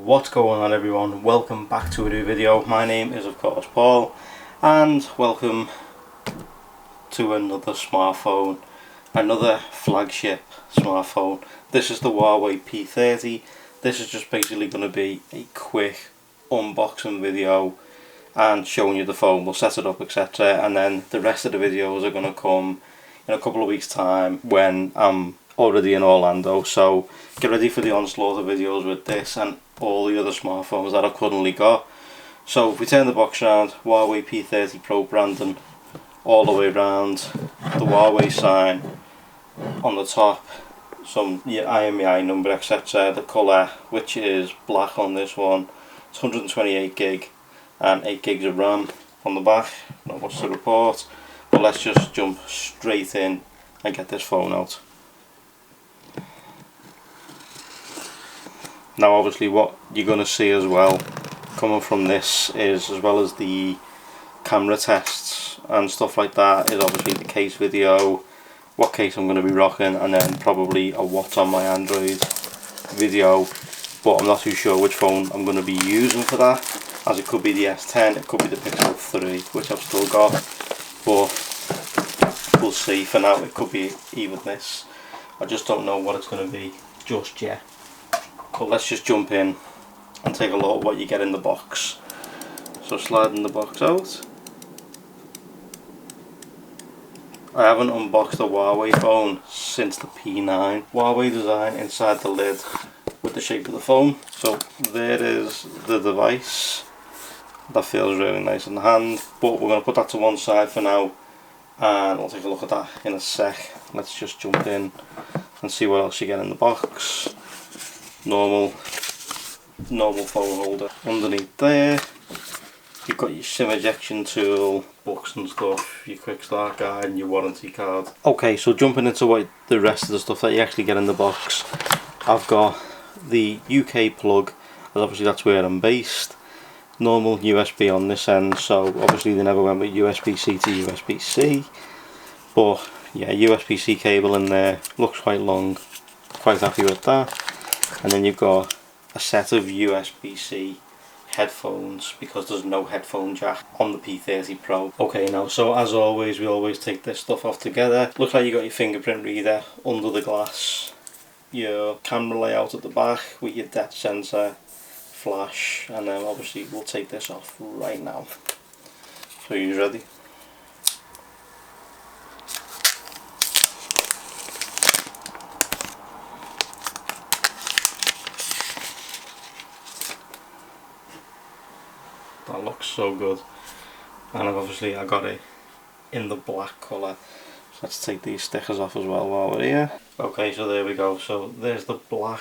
What's going on, everyone? Welcome back to a new video. My name is of course Paul, and welcome to another smartphone, another flagship smartphone. This is the Huawei P30. This is just basically going to be a quick unboxing video and showing you the phone. We'll set it up, etc., and then the rest of the videos are going to come in a couple of weeks time when I'm already in Orlando. So get ready for the onslaught of videos with this and all the other smartphones that I've currently got. So if we turn the box around, Huawei P30 Pro branding all the way around, the Huawei sign on the top, some IMEI number, etc. The colour, which is black on this one, it's 128 gig and 8 gigs of RAM on the back. Not much to report, but let's just jump straight in and get this phone out. Now obviously what you're going to see as well coming from this is, as well as the camera tests and stuff like that, is obviously the case video, what case I'm going to be rocking, and then probably a what's on my Android video, but I'm not too sure which phone I'm going to be using for that, as it could be the S10, it could be the Pixel 3, which I've still got, but we'll see. For now it could be even this. I just don't know what it's going to be just yet. But let's just jump in and take a look at what you get in the box. So sliding the box out. I haven't unboxed a Huawei phone since the P9. Huawei design inside the lid with the shape of the phone. So there is the device. That feels really nice in the hand, but we're going to put that to one side for now and we'll take a look at that in a sec. Let's just jump in and see what else you get in the box. Normal phone holder. Underneath there you've got your SIM ejection tool, books and stuff, your quick start guide and your warranty card. Okay, so jumping into what the rest of the stuff that you actually get in the box, I've got the UK plug, as obviously that's where I'm based. Normal USB on this end, so obviously they never went with USB-C to USB-C, but yeah, USB-C cable in there, looks quite long, quite happy with that. And then you've got a set of USB-C headphones, because there's no headphone jack on the P30 Pro. Okay, now so as always, we always take this stuff off together. Looks like you got your fingerprint reader under the glass, your camera layout at the back with your depth sensor, flash, and then obviously we'll take this off right now. So are you ready? That looks so good, and obviously I got it in the black colour. So let's take these stickers off as well while we're here. Okay, so there we go. So there's the black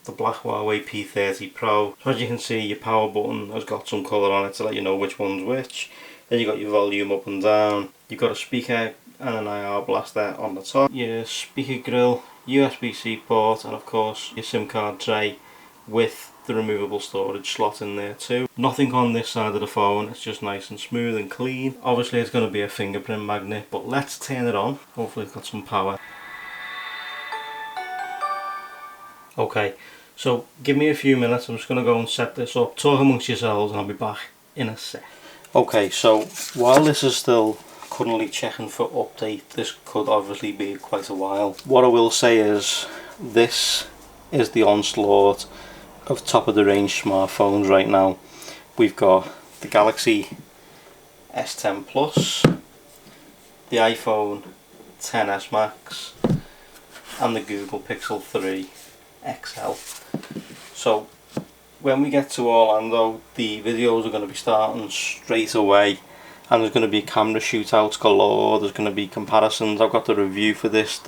Huawei P30 Pro. So as you can see, your power button has got some colour on it to let you know which one's which. Then you got your volume up and down. You've got a speaker and an IR blaster on the top. Your speaker grill, USB-C port, and of course your SIM card tray with the removable storage slot in there too. Nothing on this side of the phone, it's just nice and smooth and clean. Obviously it's going to be a fingerprint magnet, but let's turn it on. Hopefully it's got some power. Okay, so give me a few minutes, I'm just going to go and set this up. Talk amongst yourselves and I'll be back in a sec. Okay, so while this is still currently checking for update, this could obviously be quite a while. What I will say is, this is the onslaught of top of the range smartphones right now. We've got the Galaxy S10 Plus, the iPhone XS Max, and the Google Pixel 3 XL. So when we get to Orlando, the videos are going to be starting straight away, and there's going to be camera shootouts galore. There's going to be comparisons. I've got the review for this,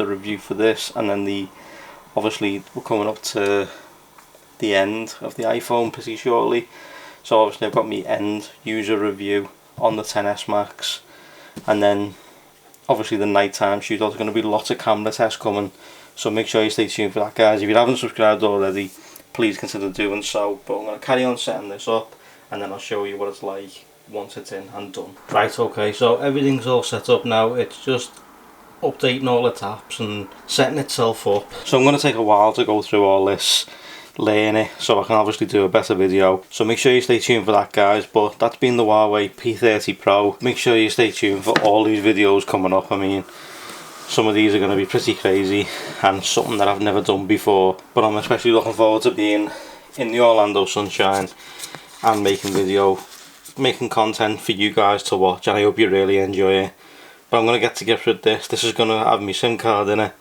and then obviously we're coming up to the end of the iPhone pretty shortly, so obviously I've got my end user review on the XS Max, and then obviously the nighttime shootout. There's going to be lots of camera tests coming, so make sure you stay tuned for that, guys. If you haven't subscribed already, please consider doing so. But I'm going to carry on setting this up and then I'll show you what it's like once it's in and done. Right, okay, so everything's all set up now. It's just updating all its apps and setting itself up. So I'm going to take a while to go through all this, learn it so I can obviously do a better video. So make sure you stay tuned for that, guys. But that's been the Huawei P30 Pro. Make sure you stay tuned for all these videos coming up. I mean, some of these are going to be pretty crazy and something that I've never done before, but I'm especially looking forward to being in the Orlando sunshine and making content for you guys to watch, and I hope you really enjoy it. But I'm going to get to grips with this. This is going to have my SIM card in it,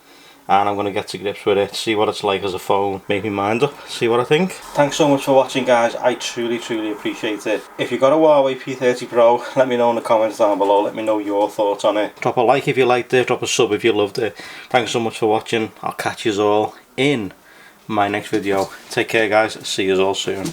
and I'm going to get to grips with it, see what it's like as a phone, make my mind up, see what I think. Thanks so much for watching, guys. I truly appreciate it. If you've got a Huawei P30 Pro, let me know in the comments down below. Let me know your thoughts on it. Drop a like if you liked it, drop a sub if you loved it. Thanks so much for watching. I'll catch you all in my next video. Take care, guys. See you all soon.